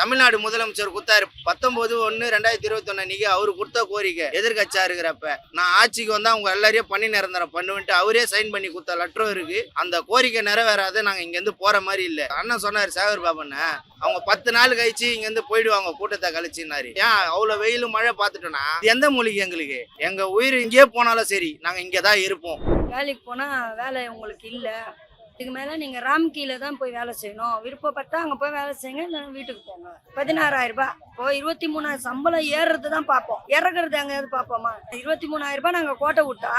தமிழ்நாடு முதலமைச்சர் கொடுத்தாரு 19/1/2021 அன்னைக்கு அவரு கொடுத்த கோரிக்கை எதிர்கட்சியா இருக்கிறப்ப நான் ஆட்சிக்கு வந்தா அவங்க எல்லாரையும் பண்ணி நிரந்தரம் பண்ணுவேன்ட்டு அவரே சைன் பண்ணி கொடுத்த லெட்டரும் இருக்கு. அந்த கோரிக்கை நிறைவேறாத நாங்க இங்க இருந்து போற மாதிரி இல்ல. அண்ணன் சொன்னாரு சேகர் பாபண்ண அவங்க 10 நாள் கழிச்சு இங்க இருந்து போயிடுவாங்க கூட்டத்தை கழிச்சுனாரு. ஏன் அவ்வளவு வெயிலும் மழை பார்த்துட்டோம்னா எந்த மொழிக்கு எங்களுக்கு எங்க உயிர் இங்கேயே போனாலும் சரி நாங்க இங்கதான் இருப்போம். வேலைக்கு போனா வேலை உங்களுக்கு இல்ல, இதுக்கு மேல நீங்க ராம்கீல தான் போய் வேலை செய்யணும், விருப்பப்பட்டா அங்க போய் வேலை செய்யுங்க, இல்லைன்னா வீட்டுக்கு போங்க. 16,000 ரூபாய் இப்போ 23,000 சம்பளம் ஏறுறது தான் பார்ப்போம், இறக்குறது எங்கேயாவது பார்ப்போமா? 23,000 ரூபாய் நாங்க கோட்டை விட்டா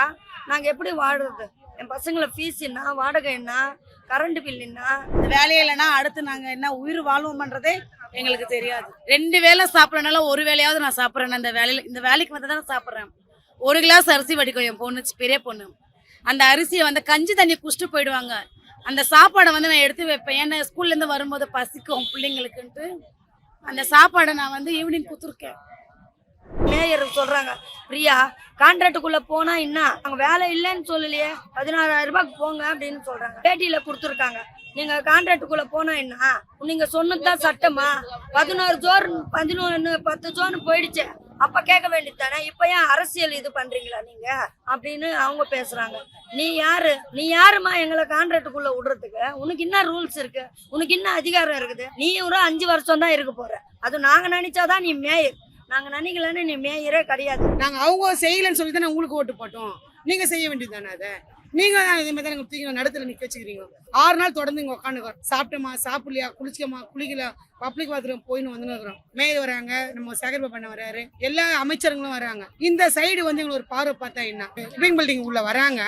நாங்க எப்படி வாடுறது? என் பசங்களை ஃபீஸ் என்ன, வாடகை என்ன, கரண்ட் பில் என்ன? வேலையே இல்லைன்னா அடுத்து நாங்க என்ன உயிர் வாழ்வோம்ன்றதே எங்களுக்கு தெரியாது. 2 வேளை சாப்பிட்றனால ஒரு வேலையாவது நான் சாப்பிட்றேன். இந்த வேலைக்கு வந்து தான் சாப்பிட்றேன். 1 கிளாஸ் அரிசி வடிக்கும் என் பொண்ணு, பெரிய பொண்ணு. அந்த அரிசியை வந்து கஞ்சி தண்ணி குடிச்சிட்டு போயிடுவாங்க. அந்த சாப்பாடை வந்து நான் எடுத்து வைப்பேன். ஏன்னா ஸ்கூல்லேருந்து வரும்போது பசிக்கும் பிள்ளைங்களுக்குன்ட்டு அந்த சாப்பாடை நான் வந்து ஈவினிங் கொடுத்துருக்கேன். மேயர் சொல்றாங்க பிரியா கான்ட்ராக்டுக்குள்ள போனா என்ன, அங்க வேலை இல்லைன்னு சொல்லலையே, 16,000 ரூபாய்க்கு போங்க அப்படின்னு சொல்றாங்க. பேட்டியில கொடுத்துருக்காங்க. நீங்க கான்ட்ராக்டுக்குள்ள போனா என்ன, நீங்க சொன்னதுதான் சட்டமா? 11 ஜோன் 11 10 ஜோன் போயிடுச்சு, அப்ப கேட்க வேண்டியது தானே. இப்ப ஏன் அரசியல் இது பண்றீங்களா நீங்க அப்படின்னு அவங்க பேசுறாங்க. நீ யாருமா எங்களை கான்ட்ராக்டுக்குள்ள விடுறதுக்கு? உனக்கு என்ன ரூல்ஸ் இருக்கு, உனக்கு என்ன அதிகாரம் இருக்குது? நீ ஒரு 5 வருஷம் தான் இருக்க போற. அது நாங்க நினைச்சாதான் நீ மேயர், நாங்க நினைக்கலன்னு நீ மேயரே கிடையாது. நாங்க அவங்க செய்யலன்னு சொல்லி தானே உங்களுக்கு ஓட்டு போட்டோம். நீங்க செய்ய வேண்டியது தானே. அதை நீங்க தான் இதே மாதிரி தான் தூக்கி நடத்துல நிக்க வச்சுக்கிறீங்க. 6 நாள் தொடர்ந்து இங்க உட்காந்துக்கிறோம். சாப்பிட்டோமா, சாப்பிடலையா, குளிச்சிக்கமா, குளிக்கல, பப்ளிக் பாத்ரூம் போயின்னு வந்துருக்கிறோம். மேயர் வராங்க, நம்ம சேகர் பண்ண வராரு, எல்லா அமைச்சர்களும் வராங்க. இந்த சைடு வந்து எங்களுக்கு ஒரு பார்வை பார்த்தா என்ன, பில்டிங் உள்ள வராங்க,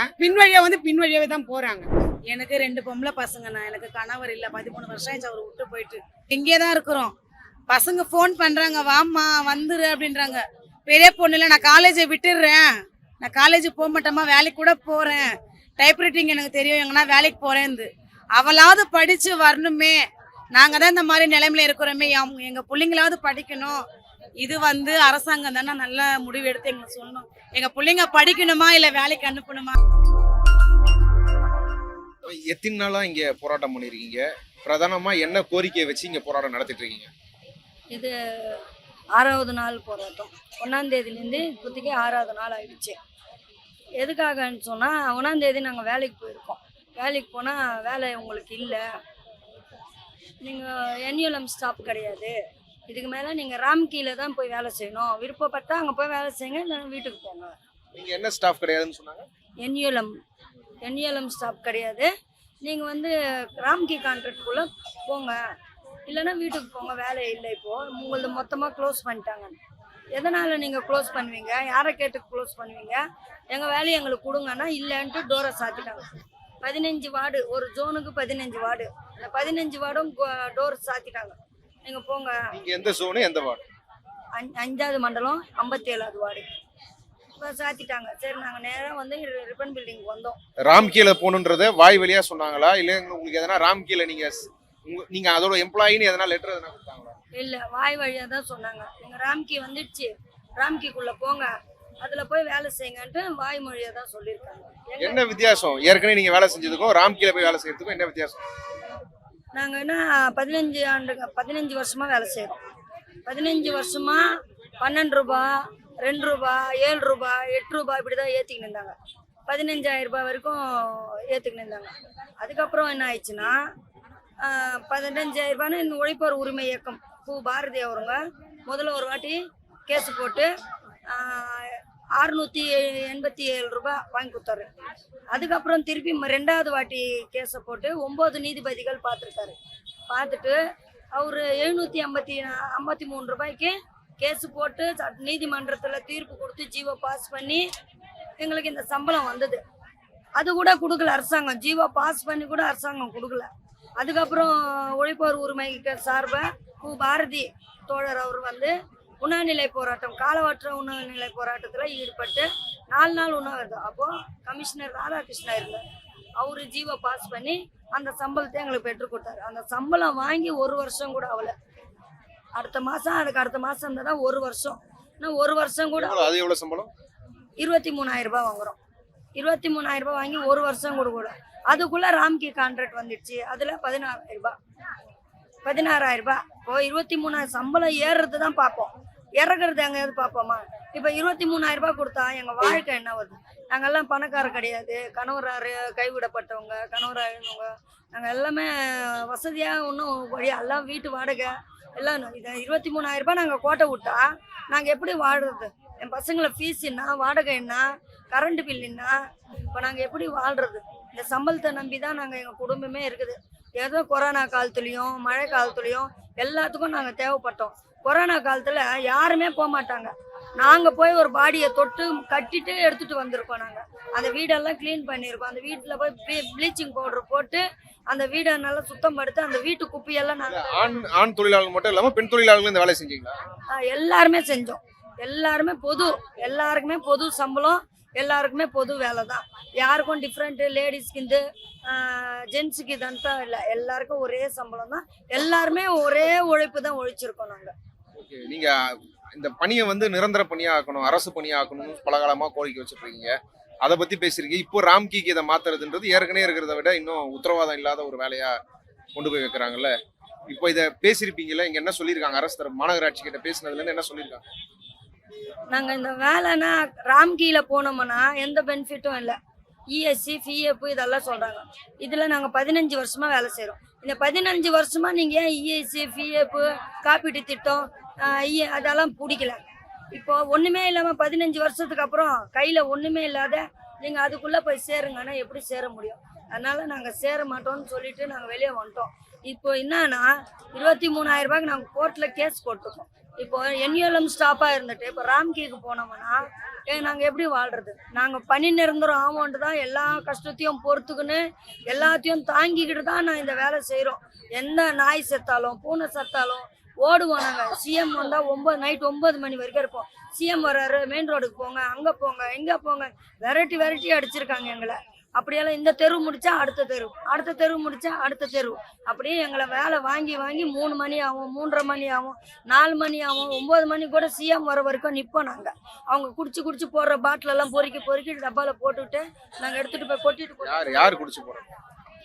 பின்வழியாவே தான் போறாங்க. எனக்கு 2 பொம்பளை பசங்கண்ணா. எனக்கு கணவர் இல்ல, 13 வருஷம் ஆச்சு அவர் விட்டு போயிட்டு. இங்கே தான் இருக்கிறோம். பசங்க ஃபோன் பண்றாங்க, வாம்மா வந்துரு அப்படின்றாங்க. பெரிய பொண்ணுல நான் காலேஜை விட்டுடுறேன், நான் காலேஜ் போக மாட்டேம்மா, வேலைக்கு கூட போறேன், டைப்ரைட்டிங் எனக்கு தெரியும், எங்கன்னா வேலைக்கு போறேன்னு. அவளாவது படிச்சு வரணுமே, நாங்க தான் இந்த மாதிரி நிலைமையில இருக்கிறோமே, எங்க பிள்ளைங்களாவது படிக்கணும். இது வந்து அரசாங்கம் தானே நல்ல முடிவு எடுத்து எங்களுக்கு சொல்லணும். எங்க பிள்ளைங்க படிக்கணுமா இல்ல வேலைக்கு அனுப்பணுமா? எத்தனை நாளா இங்க போராட்டம் பண்ணிருக்கீங்க? பிரதானமா என்ன கோரிக்கையை வச்சு இங்க போராட்டம் நடத்திட்டு இருக்கீங்க? இது 6வது நாள் போராட்டம். 1ஆம் தேதியிலேருந்து இப்போதைக்கு 6வது நாள் ஆயிடுச்சு. எதுக்காகன்னு சொன்னால் 1ஆம் தேதி நாங்கள் வேலைக்கு போயிருக்கோம். வேலைக்கு போனால் வேலை உங்களுக்கு இல்லை, நீங்கள் என்யூஎல்எம் ஸ்டாப் கிடையாது, இதுக்கு மேலே நீங்கள் ராம்கீல தான் போய் வேலை செய்யணும், விருப்பப்பட்டால் அங்கே போய் வேலை செய்யுங்க, இல்லைன்னா வீட்டுக்கு போங்க. நீங்க என்ன ஸ்டாஃப் கிடையாதுன்னு சொன்னாங்க? என்யூஎல்எம் ஸ்டாப் கிடையாது, நீங்கள் வந்து ராம்கி கான்ட்ராக்டுக்குள்ளே போங்க, இல்லைன்னா வீட்டுக்கு போங்க, வேலை இல்லை. இப்போது உங்களது மொத்தமாக க்ளோஸ் பண்ணிட்டாங்க. எதனால் நீங்கள் க்ளோஸ் பண்ணுவீங்க, யாரை கேட்டு க்ளோஸ் பண்ணுவீங்க? எங்கள் வேலையை எங்களுக்கு கொடுங்கன்னா இல்லைன்ட்டு டோரை சாத்திட்டாங்க. 15 வார்டு, ஒரு ஜோனுக்கு 15 வார்டு, இந்த 15 வார்டும் டோர் சாத்திட்டாங்க. நீங்கள் போங்க. நீங்க எந்த ஜோனு, எந்த வார்டு? 5வது மண்டலம் 57வது வார்டு இப்போ சாத்திட்டாங்க. சரி, நாங்கள் நேராக வந்து ரிப்பன் பில்டிங் வந்தோம். ராம்கீல போகணுன்றத வாய் வழியா சொன்னாங்களா, இல்லை உங்களுக்கு எதனா ராம்கீல நீங்க அதோட எம்ப்ளாயின்னு எதனா லெட்டர் எதனா கொடுத்தாங்களா? இல்லை, வாய் வழியாக தான் சொன்னாங்க. நீங்கள் ராம்கி வந்துடுச்சு, ராம்கிக்குள்ளே போங்க, அதில் போய் வேலை செய்யுங்கன்ட்டு வாய்மொழியாக தான் சொல்லியிருக்காங்க. என்ன வித்தியாசம் ஏற்கனவே நீங்கள் வேலை செஞ்சதுக்கும் ராம்கீல போய் வேலை செய்யறதுக்கும் என்ன வித்தியாசம்? நாங்கள் என்ன 15 வருஷமாக வேலை செய்கிறோம். 15 வருஷமாக 12 ரூபா, 2 ரூபா, 7 ரூபா, 8 ரூபா இப்படி தான் ஏற்றிக்கின்னு இருந்தாங்க. 15,000 ரூபாய் வரைக்கும் ஏற்றுக்கின்னு இருந்தாங்க. அதுக்கப்புறம் என்ன ஆயிடுச்சுன்னா 15,000 ரூபான்னு இந்த உழைப்போர் உரிமை இயக்கம் பாரதி அவருங்க முதல்ல ஒரு வாட்டி கேஸ் போட்டு 687 ரூபாய் வாங்கி கொடுத்தாரு. அதுக்கப்புறம் திருப்பி 2வது வாட்டி கேஸை போட்டு 9 நீதிபதிகள் பார்த்துருக்காரு. பார்த்துட்டு அவர் 753 ரூபாய்க்கு கேஸு போட்டு நீதிமன்றத்தில் தீர்ப்பு கொடுத்து ஜீவோ பாஸ் பண்ணி எங்களுக்கு இந்த சம்பளம் வந்தது. அது கூட கொடுக்கல அரசாங்கம், ஜீவோ பாஸ் பண்ணி கூட அரசாங்கம் கொடுக்கல. அதுக்கப்புறம் உழைப்போர் உரிமை சார்பாக பாரதி தோழர் அவர் வந்து உண்ணாநிலை போராட்டம், காலவற்ற உண்ணாநிலை போராட்டத்தில் ஈடுபட்டு 4 நாள் உண்ணாவிரதம். அப்போது கமிஷனர் ராதாகிருஷ்ணா இருந்தார், அவரு ஜீவோ பாஸ் பண்ணி அந்த சம்பளத்தை எங்களுக்கு பெற்றுக் கொடுத்தாரு. அந்த சம்பளம் வாங்கி 1 வருஷம் கூட ஆகல. அடுத்த மாதம் அதுக்கு அடுத்த மாதம் இருந்தால் தான் 1 வருஷம். இன்னும் 1 வருஷம் கூட. அது எவ்வளோ சம்பளம்? 23,000 ரூபாய் வாங்குறோம். 23,000 ரூபாய் வாங்கி 1 வருஷம் கூட. அதுக்குள்ள ராம்கி கான்ட்ராக்ட் வந்துடுச்சு, அதில் 16,000 ரூபாய். 16,000 ரூபாய். இப்போ 23,000 சம்பளம் ஏறுறது தான் பார்ப்போம், இறக்குறது எங்கேயாவது பார்ப்போமா? இப்போ 23,000 ரூபாய் கொடுத்தா எங்கள் வாழ்க்கை என்ன வருது? நாங்கள்லாம் பணக்காரர் கிடையாது, கணவராரு கைவிடப்பட்டவங்க, கணவராக இருந்தவங்க, நாங்கள் எல்லாமே வசதியாக ஒன்றும் வழியா எல்லாம் வீட்டு வாடகை எல்லாம். இதை 23,000 ரூபாய் நாங்கள் கோட்டை விட்டா நாங்கள் எப்படி வாழ்றது? என் பசங்களை ஃபீஸ் என்ன, வாடகை என்ன, கரண்ட் பில் என்ன? இப்போ நாங்கள் எப்படி வாழ்றது? இந்த சம்பளத்தை நம்பி தான் நாங்கள் எங்கள் குடும்பமே இருக்குது. ஏதோ கொரோனா காலத்துலேயும் மழை காலத்துலேயும் எல்லாத்துக்கும் நாங்கள் தேவைப்பட்டோம். கொரோனா காலத்தில் யாருமே போக மாட்டாங்க. நாங்கள் போய் ஒரு பாடியை தொட்டு கட்டிட்டு எடுத்துகிட்டு வந்திருக்கோம். நாங்கள் அந்த வீடெல்லாம் க்ளீன் பண்ணியிருக்கோம். அந்த வீட்டில் போய் ப்ளீச்சிங் பவுடர் போட்டு அந்த வீடை நல்லா சுத்தம் படுத்து அந்த வீட்டு குப்பையெல்லாம் நாங்கள் ஆண் தொழிலாளர்கள் மட்டும் இல்லாமல் பெண் தொழிலாளர்களும் இந்த வேலை செஞ்சீங்களா? எல்லாருமே செஞ்சோம். எல்லாருமே எல்லாருக்குமே பொது சம்பளம், எல்லாருக்குமே பொது வேலை தான். யாருக்கும் டிஃப்ரெண்ட்டு லேடிஸ்க்கு இந்த ஜென்ஸுக்கு இதன்ட்டா இல்லை, எல்லாருக்கும் ஒரே சம்பளம் தான். எல்லாருமே ஒரே உழைப்பு தான் உழைச்சிருக்கோம் நாங்கள். ஓகே, நீங்கள் இந்த பணியை வந்து நிரந்தர பணியாக ஆக்கணும், அரசு பணியாக ஆக்கணும்னு பல காலமாக கோரிக்கை வச்சுருக்கீங்க. அதை பற்றி பேசுறீங்க. இப்போ ராம்கிக்கு இதை மாற்றுறதுன்றது ஏற்கனவே இருக்கிறத விட இன்னும் உத்தரவாதம் இல்லாத ஒரு வேலையாக கொண்டு போய் வைக்கிறாங்கல்ல. இப்போ இதை பேசியிருப்பீங்களா? இங்கே என்ன சொல்லியிருக்காங்க? அரசு தரப்பு மாநகராட்சி கிட்ட பேசினதுலேருந்து என்ன சொல்லியிருக்காங்க? நாங்கள் இந்த வேலைன்னா ராம்கியில் போனோம்னா எந்த பெனிஃபிட்டும் இல்லை. இஎஸ்சி பிஎஃப் இதெல்லாம் சொல்கிறாங்க. இதில் நாங்கள் 15 வருஷமாக வேலை செய்கிறோம். இந்த 15 வருஷமாக நீங்கள் ஏன் இஎஸ்சி பிஎஃப் காப்பீட்டு திட்டம் அதெல்லாம் பிடிக்கல? இப்போ ஒன்றுமே இல்லாமல் 15 வருஷத்துக்கு அப்புறம் கையில் ஒன்றுமே இல்லாத நீங்கள் அதுக்குள்ளே போய் சேருங்கன்னா எப்படி சேர முடியும்? அதனால் நாங்கள் சேர மாட்டோம்னு சொல்லிட்டு நாங்கள் வெளியே வந்துட்டோம். இப்போ என்னன்னா 23,000 ரூபாய்க்கு நாங்கள் கோர்ட்டில் கேஸ் போட்டிருக்கோம். இப்போ என்யூஎல்எம் ஸ்டாப்பாக இருந்துட்டு இப்போ ராம்கிக்கு போனோம்னா நாங்கள் எப்படி வாழ்கிறது? நாங்கள் பணி நிரந்தரம் ஆகும்ன்ட்டு தான் எல்லா கஷ்டத்தையும் பொறுத்துக்குன்னு எல்லாத்தையும் தாங்கிக்கிட்டு தான் நான் இந்த வேலை செய்கிறோம். எந்த நாய் செத்தாலும் பூனை செத்தாலும் ஓடுவோம். நாங்கள் சிஎம் வந்தால் நைட் 9 மணி வரைக்கும் இருப்போம். சிஎம் வர்றாரு, மெயின் ரோடுக்கு போங்க, அங்கே போங்க, எங்கே போங்க, வெரைட்டி அடிச்சிருக்காங்க எங்களை. அப்படியெல்லாம் இந்த தெரு முடிச்சா அடுத்த தெரு, அடுத்த தெரு முடிச்சா அடுத்த தெரு, அப்படியே எங்களை வேலை வாங்கி 3 மணி ஆகும், 3:30 மணி ஆகும், 4 மணி ஆகும், 9 மணி கூட சிஎம் வர வரைக்கும் நிற்போம். நாங்கள் அவங்க குடிச்சு போடுற பாட்டிலெல்லாம் பொறுக்கி டப்பாவில் போட்டுவிட்டு நாங்கள் எடுத்துகிட்டு போய் கொட்டிட்டு யார் குடிச்சு போகிறோம்?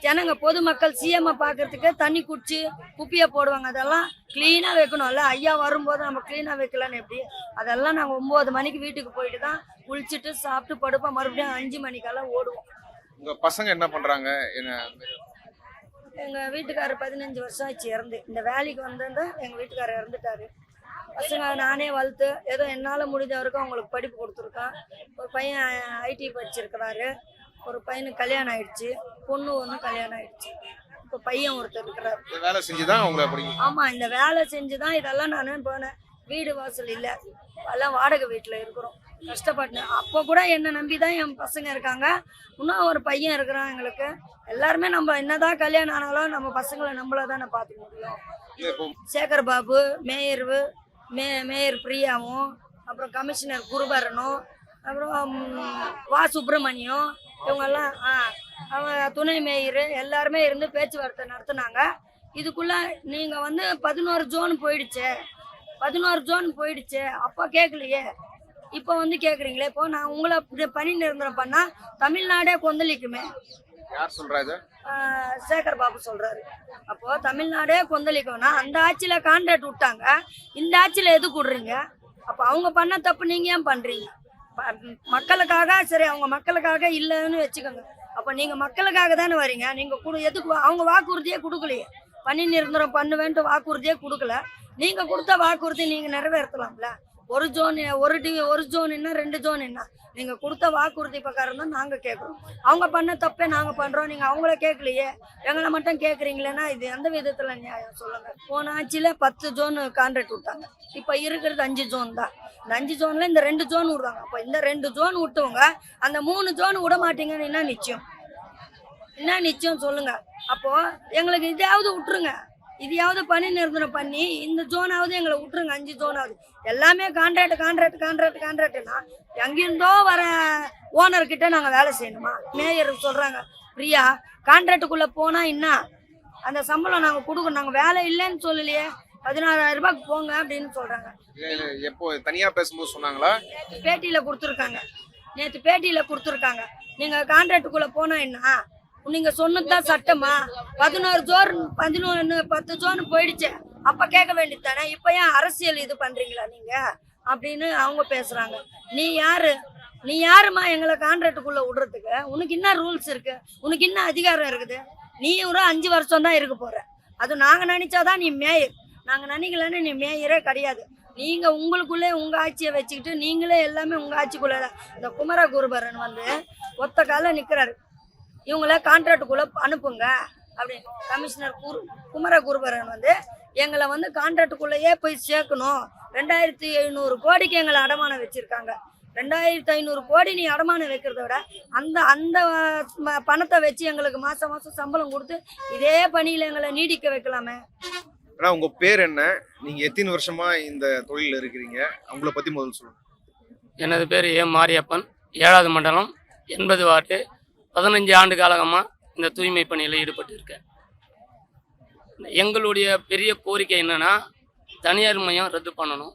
ஜனங்க பொதுமக்கள் சிஎம்ஐ பார்க்கறதுக்கு தண்ணி குடிச்சு குப்பியை போடுவாங்க. அதெல்லாம் க்ளீனாக வைக்கணும்ல. ஐயா வரும்போது நம்ம க்ளீனாக வைக்கலான்னு எப்படி? அதெல்லாம் நாங்கள் 9 மணிக்கு வீட்டுக்கு போயிட்டு தான் குளிச்சுட்டு சாப்பிட்டு படுப்போம். மறுபடியும் 5 மணிக்கெல்லாம் ஓடுவோம். உங்கள் பசங்க என்ன பண்ணுறாங்க? என்ன? எங்கள் வீட்டுக்காரர் 15 வருஷம் ஆச்சு இறந்து. இந்த வேலைக்கு வந்திருந்தா எங்கள் வீட்டுக்காரர் இறந்துட்டாரு. பசங்க நானே வளர்த்து ஏதோ என்னால் முடிஞ்ச வரைக்கும் அவங்களுக்கு படிப்பு கொடுத்துருக்கேன். ஒரு பையன் ஐடி படிச்சிருக்கிறாரு, ஒரு பையனுக்கு கல்யாணம் ஆயிடுச்சு, பொண்ணு ஒன்று கல்யாணம் ஆயிடுச்சு. இப்போ பையன் ஒருத்தர் இருக்கிறார். வேலை செஞ்சுதான் அவங்கள படிக்கும். ஆமாம், இந்த வேலை செஞ்சு தான் இதெல்லாம் நான் போனேன். வீடு வாசல் இல்லை, எல்லாம் வாடகை வீட்டில் இருக்கிறோம், கஷ்டப்பட்டேன். அப்போ கூட என்னை நம்பி தான் என் பசங்க இருக்காங்க. இன்னும் ஒரு பையன் இருக்கிறான் எங்களுக்கு. எல்லாருமே நம்ம என்னதான் கல்யாணம் ஆனாலும் நம்ம பசங்களை நம்மள தானே பார்த்துக்க முடியும். சேகர் பாபு, மேயர் பிரியாவும், அப்புறம் கமிஷனர் குருபரனும், அப்புறம் வா சுப்பிரமணியம், இவங்கெல்லாம் அவங்க துணை மேயர் எல்லாருமே இருந்து பேச்சுவார்த்தை நடத்துனாங்க. இதுக்குள்ள நீங்கள் 11 ஜோன் போயிடுச்சு அப்போ கேட்கலையே, இப்போ கேட்குறீங்களே. இப்போ நான் உங்களை பணி நிரந்தரம் பண்ணால் தமிழ்நாடே கொந்தளிக்குமே. யார் சொல்றாரு? சேகர் பாபு சொல்றாரு. அப்போ தமிழ்நாடே கொந்தளிக்கும்னா அந்த ஆட்சியில் கான்ட்ராக்ட் விட்டாங்க, இந்த ஆட்சியில் எது கொடுறீங்க? அப்போ அவங்க பண்ண தப்பு நீங்கள் ஏன் பண்ணுறீங்க? மக்களுக்காக சரி, அவங்க மக்களுக்காக இல்லைன்னு வச்சுக்கோங்க. அப்போ நீங்கள் மக்களுக்காக தானே வரீங்க. நீங்கள் எதுக்கு அவங்க வாக்குறுதியே கொடுக்கலையே, பணி நிரந்தரம் பண்ணுவேன்ட்டு வாக்குறுதியே கொடுக்கல. நீங்கள் கொடுத்த வாக்குறுதி நீங்கள் நிறைவேற்றலாம்ல. ஒரு ஜோன் என்ன 2 ஜோன் என்ன? நீங்கள் கொடுத்த வாக்குறுதி பிரகாரம் தான் நாங்கள் கேட்குறோம். அவங்க பண்ண தப்பே நாங்கள் பண்ணுறோம், நீங்கள் அவங்கள கேட்கலையே, எங்களை மட்டும் கேட்குறீங்களேன்னா இது எந்த விதத்தில் நியாயம் சொல்லுங்கள்? போன ஆட்சியில் 10 ஜோன் கான்ட்ராக்ட் விட்டாங்க, இப்போ இருக்கிறது 5 ஜோன் தான். இந்த 5 ஜோனில் இந்த 2 ஜோன் விடுவாங்க. அப்போ இந்த 2 ஜோன் விட்டவங்க அந்த 3 ஜோன் விட மாட்டீங்கன்னு என்ன நிச்சயம் சொல்லுங்கள்? அப்போது எங்களுக்கு இதையாவது விட்டுருங்க, இதையாவது பணி நிரந்தரம் பண்ணி இந்த ஜோனாவது எங்களை விட்டுருங்க. 5 ஜோனாவது எல்லாமே கான்ட்ராக்ட்னா எங்கிருந்தோ வர ஓனர்கிட்ட நாங்கள் வேலை செய்யணுமா? மேயர் சொல்கிறாங்க, பிரியா கான்ட்ராக்டுக்குள்ளே போனால் என்ன அந்த சம்பளம் நாங்கள் கொடுக்கணும், நாங்கள் வேலை இல்லைன்னு சொல்லலையே, 16,000 ரூபாய்க்கு போங்க அப்படின்னு சொல்கிறாங்க. எப்போ தனியாக பேசும்போது சொன்னாங்களா? நேற்று பேட்டியில் கொடுத்துருக்காங்க. நீங்கள் கான்ட்ராக்டுக்குள்ளே போனால் என்ன, நீங்க சொன்னதுதான் சட்டமா? 11 ஜோன் 11 10 ஜோன் போயிடுச்சு, அப்ப கேட்க வேண்டியது தானே. இப்ப ஏன் அரசியல் இது பண்றீங்களா நீங்க அப்படின்னு அவங்க பேசுறாங்க. நீ யாருமா எங்களை கான்ட்ராக்டுக்குள்ள விடுறதுக்கு? உனக்கு என்ன ரூல்ஸ் இருக்கு? உனக்கு என்ன அதிகாரம் இருக்குது? நீ ஒரு 5 வருஷம் தான் இருக்க போற. அது நாங்க நினைச்சாதான் நீ மேயர், நாங்க நினைக்கலன்னு நீ மேயரே கிடையாது. நீங்க உங்களுக்குள்ளே உங்க ஆட்சியை வச்சுக்கிட்டு நீங்களே எல்லாமே உங்க ஆட்சிக்குள்ள. இந்த குமரகுருபரன் வந்து ஒத்த கால நிக்கிறாரு, இவங்கள கான்ட்ராக்டுக்குள்ள அனுப்புங்க அப்படின்னு. கமிஷனர் குமரகுருபரன் வந்து எங்களை வந்து கான்ட்ராக்டுக்குள்ளேயே போய் சேர்க்கணும். 2700 கோடிக்கு எங்களை அடமானம் வச்சிருக்காங்க. 2500 கோடி நீ அடமானம் வைக்கிறத விட அந்த பணத்தை வச்சு எங்களுக்கு மாசம் மாசம் சம்பளம் கொடுத்து இதே பணியில எங்களை நீடிக்க வைக்கலாமே. ஆனா உங்க பேர் என்ன, நீங்க எத்தனை வருஷமா இந்த தொழில இருக்கிறீங்க, உங்களை பத்தி முதல்ல சொல்லுங்க. எனது பேர் ஏ மாரியப்பன், 7வது மண்டலம் 80 வார்டு. 15 ஆண்டு காலமாக இந்த தூய்மை பணியில் ஈடுபட்டு இருக்கேன். எங்களுடைய பெரிய கோரிக்கை என்னன்னா, தனியார் மையம் ரத்து பண்ணணும்,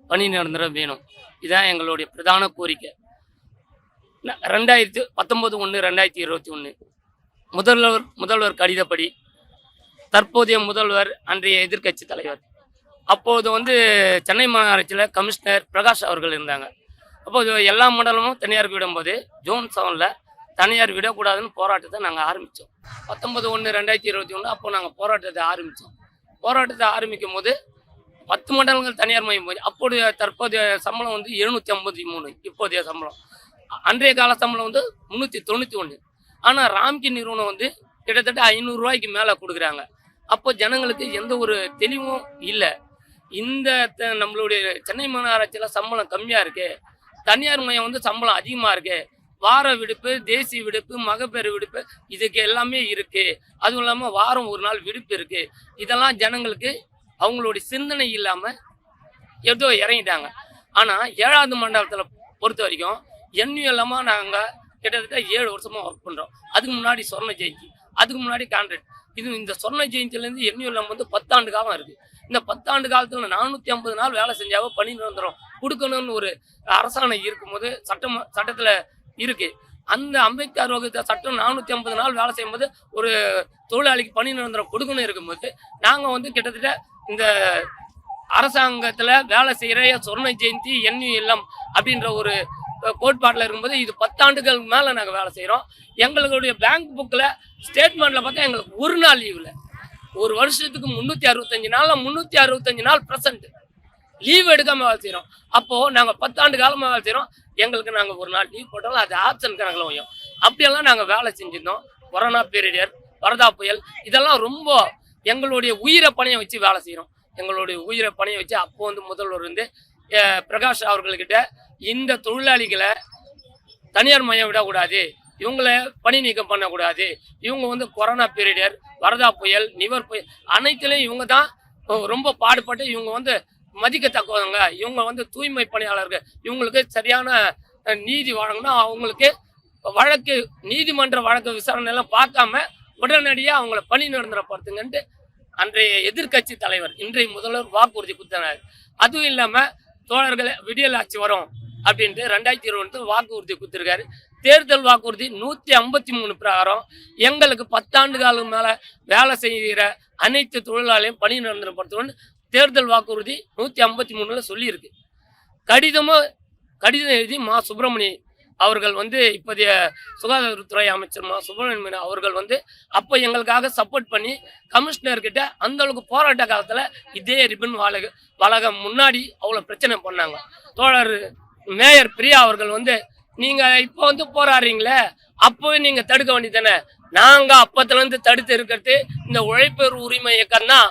பணி நிரந்தரம் வேணும். இதுதான் எங்களுடைய பிரதான கோரிக்கை. 2019/1/2021 முதல்வர் கடிதப்படி தற்போதைய முதல்வர் அன்றைய எதிர்க்கட்சி தலைவர், அப்போது வந்து சென்னை மாநகராட்சியில் கமிஷனர் பிரகாஷ் அவர்கள் இருந்தாங்க. அப்போது எல்லா மண்டலமும் தனியாருக்கு விடும்போது ஜோன் 7ல் தனியார் விடக்கூடாதுன்னு போராட்டத்தை நாங்கள் ஆரம்பித்தோம். 19/1/2021 அப்போ நாங்கள் போராட்டத்தை ஆரம்பிக்கும் போது 10 மண்டலங்கள் தனியார் மையம் போது அப்போதைய தற்போதைய சம்பளம் வந்து 753, இப்போதைய சம்பளம். அன்றைய கால சம்பளம் வந்து 391. ஆனால் ராம்கி நிறுவனம் வந்து கிட்டத்தட்ட 500 ரூபாய்க்கு மேலே கொடுக்குறாங்க. அப்போ ஜனங்களுக்கு எந்த ஒரு தெளிவும் இல்லை. இந்த நம்மளுடைய சென்னை மாநகராட்சியில் சம்பளம் கம்மியாக இருக்கு, தனியார் மையம் வந்து சம்பளம் அதிகமாக இருக்கு, வார விடுப்பு, தேசிய விடுப்பு, மகப்பேறு விடுப்பு இதுக்கு எல்லாமே இருக்கு, அதுவும் இல்லாமல் வாரம் ஒரு நாள் விடுப்பு இருக்கு. இதெல்லாம் ஜனங்களுக்கு அவங்களுடைய சிந்தனை இல்லாமல் ஏதோ இறங்கிட்டாங்க. ஆனால் 7வது மண்டலத்தில் பொறுத்த வரைக்கும் எண்ணியல்லாமல் நாங்கள் கிட்டத்தட்ட 7 வருஷமாக ஒர்க் பண்ணுறோம். அதுக்கு முன்னாடி சொர்ண ஜெயந்தி, அதுக்கு முன்னாடி கான்ட்ராக்ட். இந்த சொர்ண ஜெயந்திலேருந்து எண்ணியல்லாம் வந்து 10 ஆண்டு காலம் இருக்குது. இந்த 10 ஆண்டு காலத்தில் 450 நாள் வேலை செஞ்சாவோ பணி நிரந்தரம் கொடுக்கணும்னு ஒரு அரசாணை இருக்கும்போது சட்டத்தில் இருக்குது. அந்த அம்பேத்கர் வகுத்த சட்டம் 450 நாள் வேலை செய்யும்போது ஒரு தொழிலாளிக்கு பணி நிரந்தரம் கொடுக்கணும் இருக்கும்போது நாங்கள் வந்து கிட்டத்தட்ட இந்த அரசாங்கத்தில் வேலை செய்கிற சொர்ண ஜெயந்தி எண்ணியல்லம் அப்படின்ற ஒரு கோட்பாட்டில் இருக்கும்போது இது 10 ஆண்டுகளுக்கு மேலே நாங்கள் வேலை செய்கிறோம். எங்களுடைய பேங்க் புக்கில் ஸ்டேட்மெண்ட்டில் பார்த்தா எங்களுக்கு ஒரு நாள் லீவில், ஒரு வருஷத்துக்கு 365 நாளில் 365 நாள் ப்ரெசன்ட் லீவ் எடுக்காமல் வேலை செய்கிறோம். அப்போது நாங்கள் 10 ஆண்டு காலமாக வேலை செய்கிறோம். எங்களுக்கு நாங்கள் ஒரு நாள் லீவ் போட்டாலும் அது ஆப்ஷன் கணக்கில் வையும். அப்படியெல்லாம் நாங்கள் வேலை செஞ்சிருந்தோம். கொரோனா பீரியட், வரதா புயல், இதெல்லாம் ரொம்ப எங்களுடைய உயிரை பணியை வச்சு வேலை செய்கிறோம். எங்களுடைய உயிரை பணியை வச்சு அப்போ வந்து முதல்வர் வந்து பிரகாஷ் அவர்கள்கிட்ட இந்த தொழிலாளிகளை தனியார் மையம் விடக்கூடாது, இவங்களை பணி நீக்கம் பண்ணக்கூடாது, இவங்க வந்து கொரோனா பீரியட், வரதா புயல், நிவர் புயல் அனைத்துலேயும் இவங்க தான் ரொம்ப பாடுபட்டு இவங்க வந்து மதிக்கத்தக்கவங்க, இவங்க வந்து தூய்மை பணியாளர்கள், இவங்களுக்கு சரியான நீதி வழங்கணும். அவங்களுக்கு நீதிமன்ற வழக்கு விசாரணை எல்லாம் பார்க்காம உடனடியாக அவங்கள பணி நிரந்தரப்படுத்துங்கன்ட்டு அன்றைய எதிர்கட்சி தலைவர் இன்றைய முதல்வர் வாக்குறுதி கொடுத்தனர். அதுவும் இல்லாமல் தோழர்களை விடியல் ஆட்சி வரும் அப்படின்ட்டு 2020 வாக்குறுதி கொடுத்துருக்காரு. தேர்தல் வாக்குறுதி 153 பிரகாரம் எங்களுக்கு 10 ஆண்டு காலம் மேலே வேலை செய்கிற அனைத்து தொழிலாளையும் பணி நிரந்தரப்படுத்தணும்னு தேர்தல் வாக்குறுதி 153 சொல்லியிருக்கு. கடிதம் எழுதி மா சுப்பிரமணிய அவர்கள் வந்து இப்போதைய சுகாதாரத்துறை அமைச்சர் மா சுப்பிரமணியன் அவர்கள் வந்து அப்போ எங்களுக்காக சப்போர்ட் பண்ணி கமிஷனர்கிட்ட அந்த அளவுக்கு போராட்ட காலத்தில் இதே ரிப்பன் வழகம் முன்னாடி அவ்வளோ பிரச்சனை பண்ணாங்க. தோழர் மேயர் பிரியா அவர்கள் வந்து நீங்கள் இப்போ வந்து போராடுறீங்களே, அப்போவே நீங்கள் தடுக்க வேண்டியதானே. நாங்கள் அப்பத்துலேருந்து தடுத்து இருக்கிறது இந்த உழைப்பர் உரிமை இயக்கம் தான்,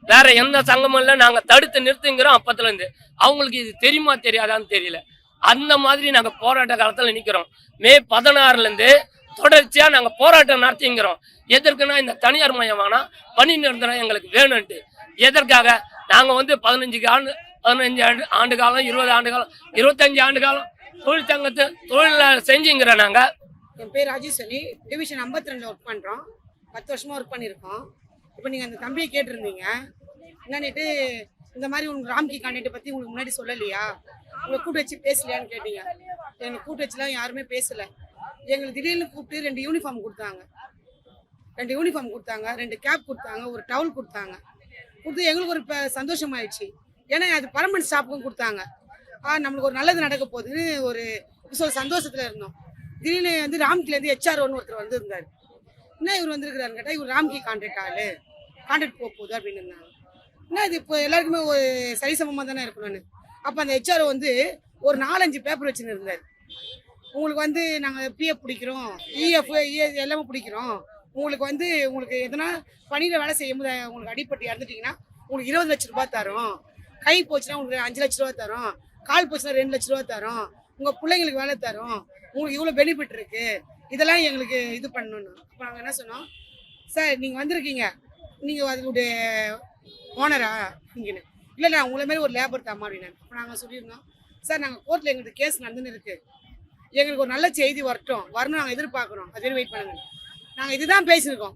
வேற எந்த சங்கமும் இல்லை. நாங்கள் தடுத்து நிறுத்துங்கிறோம் அப்பத்துலேருந்து. அவங்களுக்கு இது தெரியுமா தெரியாதான்னு தெரியல. அந்த மாதிரி நாங்கள் போராட்ட காலத்தில் நிற்கிறோம். மே 16 தொடர்ச்சியாக நாங்கள் போராட்டம் நடத்திங்கிறோம். எதற்குன்னா இந்த தனியார் மையமானா பணி நிரந்தரம் எங்களுக்கு வேணும்ன்ட்டு. எதற்காக நாங்கள் வந்து 15 ஆண்டு காலம் 20 ஆண்டு காலம் 25 ஆண்டு காலம் தொழிற்சங்கத்தை தொழில் செஞ்சுங்கிற நாங்கள். என் பேர் ராஜேஸ்வரி, டிவிஷன் 52 ஒர்க் பண்ணுறோம். 10 வருஷமாக ஒர்க் பண்ணியிருக்கோம். இப்போ நீங்கள் அந்த தம்பியை கேட்டிருந்தீங்க என்னன்னுட்டு, இந்த மாதிரி உங்களுக்கு ராம்கி கான்ட்ராக்டை பற்றி உங்களுக்கு முன்னாடி சொல்லலையா, உங்களை கூட்டு வச்சு பேசலையான்னு கேட்டீங்க. எங்களை கூட்டு வச்சுலாம் யாருமே பேசலை. எங்களுக்கு திடீர்னு கூப்பிட்டு 2 யூனிஃபார்ம் கொடுத்தாங்க. 2 யூனிஃபார்ம் கொடுத்தாங்க, 2 கேப் கொடுத்தாங்க, ஒரு டவல் கொடுத்தாங்க. கொடுத்து எங்களுக்கு ஒரு சந்தோஷமாயிடுச்சு. ஏன்னா அது பர்மனன்ட் ஸ்டாஃப்க்கும் கொடுத்தாங்க. நம்மளுக்கு ஒரு நல்லது நடக்க போகுதுன்னு ஒரு சந்தோஷத்தில் இருந்தோம். திடீர்னு வந்து ராம்கிலேருந்து ஹெச்ஆர்ஓன்னு ஒருத்தர் வந்துருந்தார். என்ன இவர் வந்திருக்கிறாருன்னு கேட்டால் இவர் ராம்கி கான்ட்ராக்ட் போக போகுது அப்படின்னு இருந்தாங்க. என்ன இது இப்போ எல்லாருக்குமே ஒரு சரிசமமாக தானே இருக்கணும்னு. அப்போ அந்த ஹெச்ஆர்ஓ வந்து ஒரு 4-5 பேப்பர் வச்சுன்னு இருந்தார். உங்களுக்கு வந்து நாங்கள் பிஎஃப் பிடிக்கிறோம், இஎஃப் எல்லாமே பிடிக்கிறோம். உங்களுக்கு எதனா பணியில் வேலை செய்யும்போது உங்களுக்கு அடிப்பட்டு இறந்துட்டிங்கன்னா உங்களுக்கு 20 லட்ச ரூபா தரோம். கை போச்சுன்னா உங்களுக்கு 5 லட்ச ரூபா தரோம். கால் போச்சுன்னா 2 லட்ச ரூபா தரோம். உங்கள் பிள்ளைங்களுக்கு வேலை தரோம். உங்களுக்கு இவ்வளோ பெனிஃபிட் இருக்குது, இதெல்லாம் எங்களுக்கு இது பண்ணணும். அப்போ நாங்கள் என்ன சொன்னோம், சார் நீங்கள் வந்திருக்கீங்க, நீங்கள் அதனுடைய ஓனரா இங்கேன்னு. இல்லை நான் உங்களை மாரி ஒரு லேபர் தாமா அப்படின்னு. அப்போ நாங்கள் சொல்லியிருந்தோம், சார் நாங்கள் கோர்ட்டில் எங்களுக்கு கேஸ் நடந்துன்னு இருக்குது, எங்களுக்கு ஒரு நல்ல செய்தி வரணும் நாங்கள் எதிர்பார்க்குறோம், அது வெயிட் பண்ணுங்க. நாங்கள் இதுதான் பேசியிருக்கோம்.